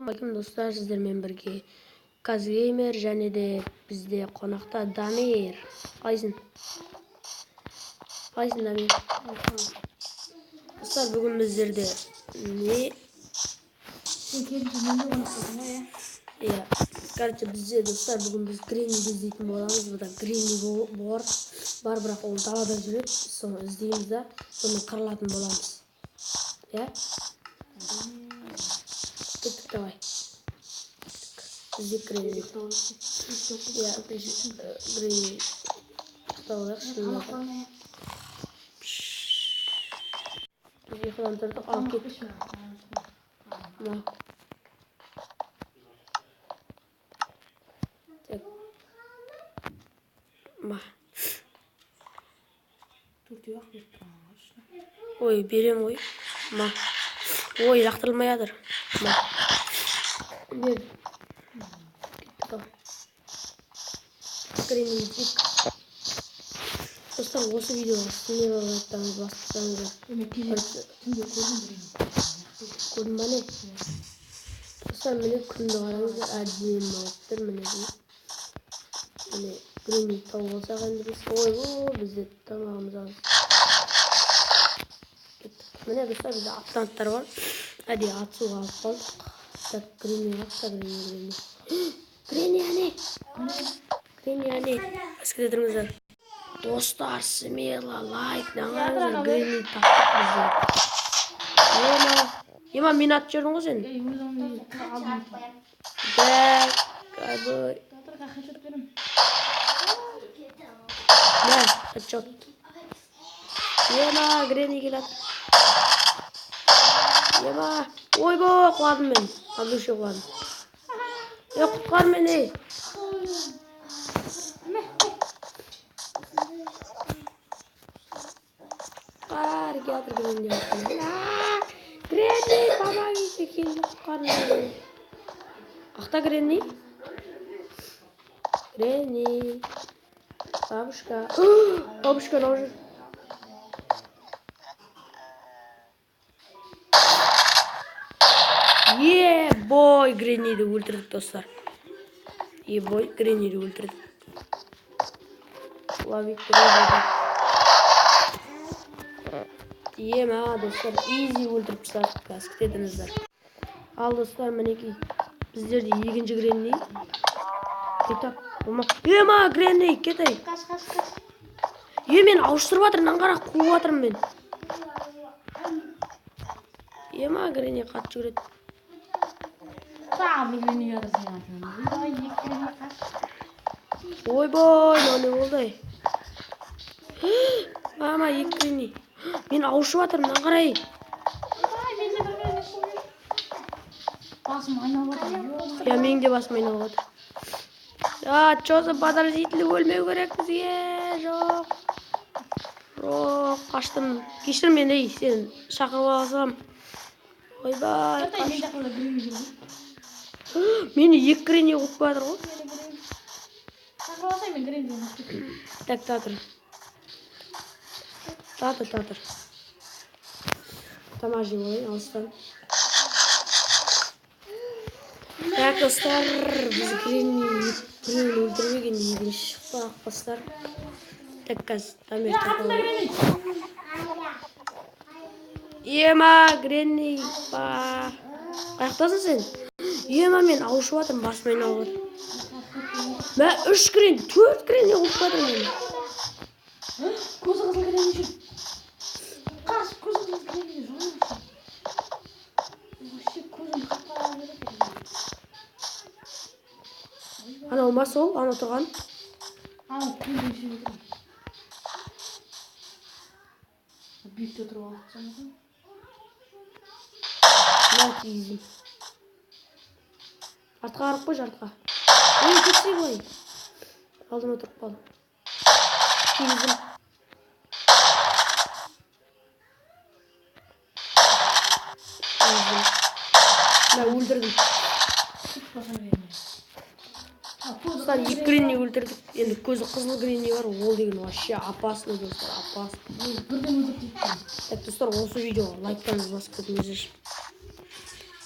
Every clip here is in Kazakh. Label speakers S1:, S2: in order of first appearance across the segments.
S1: Bakın dostlar, sizlerмен birge Kazgamer және де bizde qonaqda Damir. Qaysin Damir? Dostlar, bugün bizlerde ne? Ya, короче, bizde dostlar bugün biz Granny izleyетін боламыз. Burada Granny бар, бірақ ол далада жүреді. Соны іздейміз да, соны қырылатын боламыз. Ya? Kеттік, давай. Іздеп Granny. Ya, Granny. Тоқталайық шынында. Biz yıkılan тұрдық, алып кеттік. Ой, берем ой. Ой, жақтырылмай жатыр. Бер. Granny іздеп. Dostlar, осы видеоға сіздер лайктарыңызды бассаңыздар. Көрдім бе не? Dostlar, міне күнді қараңыздар, әдемі болып тұр, міне. Міне Granny тауып алсақ енді біз. Ой, бізде тамағымыз аз. Міне достар, бізде атланттар бар. Әдейі ат суға алып қалдық. Так, Granny қақса, Granny әне. Granny әне. Әскеде тұрыңыздар. Dostlar, смело лайктан қараңыздар, Granny таптық бізде. Ема, мен атып жүрдің ғой сен? Дәк, қайбай. Мә, отчет. Ема, Granny келеді. Ема, ойбой, құладым мен. Алдыше құладым. Құтқар мені. Геатр Granny. Granny, помогите, келді құтқар мені. Ақта Granny? Granny. Бабушка. Бабушка, мынау жүр. Бой, Granny'ді өлтірдік достар. Бой, Granny'ді өлтірдік. Ловить Granny'ді. Ема, достар, easy өлтіріп тастадық. Кетедіңіздер. Ал достар, мінекей. Біздерде екінші Granny. Кетап. Ема, Granny, кетей. Мен ауыстырып жатырмын, қара қуып жатырмын мен. Ема, Granny қатты жүгіреді. Ойбой, не болды? Мама, екі Granny. Мен ауышып жатырмын, қарай. Менің де басым айналып жатыр. Что за подозрительный өлмеу керек бізге? Жоқ, қаштым. Кешір мен, сен шақырып алсам. Ойбай, мені екі Granny қуып жатыр ғой. Так, татыр. Тамақ жеп алайын, алыстан. Так, достар, біз Granny өлтірмеген екінші шықты ақпастар. Так, қазір Дамир тақылы. Ема, Granny, қаяқтасың сен? Ема, мен ауышып жатырмын, басым айналып жатыр. Мә, 3 Granny, 4 Granny қуып жатыр мені. Көзі қызыл Granny жүр. Көзі қызыл Granny жүр. Көзім қаппаға береді. Анау ма сол, анау тұрған? Анау көзім ішінде тұрған. Бүйікте тұрып алып. Мә, тигізім. Артқа қарып қойшы, артқа. Кетсе ғой. Алдыма тұрып қалды. Тигізім. Мә, өлтірдім. Достар, екі Granny өлтірдік. Енді көзі қызыл Granny бар, ол деген вообще опасный достар, опасный. Так, достар, осы видеоға лайктарыңызды басып кетіңіздер.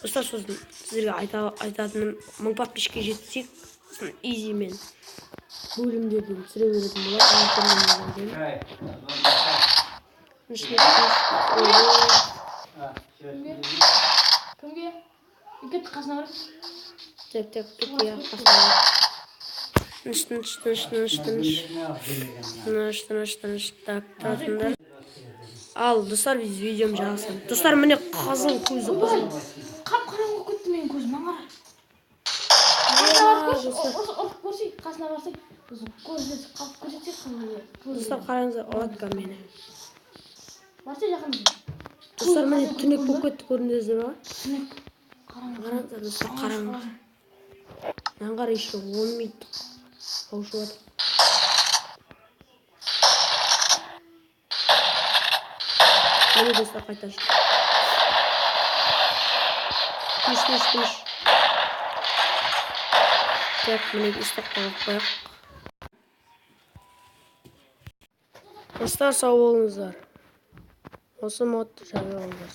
S1: Достар, сосын сіздерге айтатыным 1000 подписчикке жетсек, изи мен бөлімдерден түсіре беретін болады.
S2: Кімге? Кет қасына бар.
S1: Тек кетпей ақ қасына. Тыныш. Так, тұратындар. Ал, достар, біз видеом жалғасам. Достар, міне қызыл көзі.
S2: Қап-қараңғы кетті менің көзім, маңғара. Қасына барсай, көрсетсек қандай.
S1: Достар, қараңыздар, ұратқан мені.
S2: Барсай жақын.
S1: Достар, міне түнек болып кетті, көріндіңіздер ма?
S2: Түнек.
S1: Қараңыздар, достар, қараңыз. Маңғара еще 10 минут қауышып жатыр. Міне достар, қайта шықты. Тыныш. Так, міне істеп қойып. Достар, сау болыңыздар. Осы модты жариялаңыздар.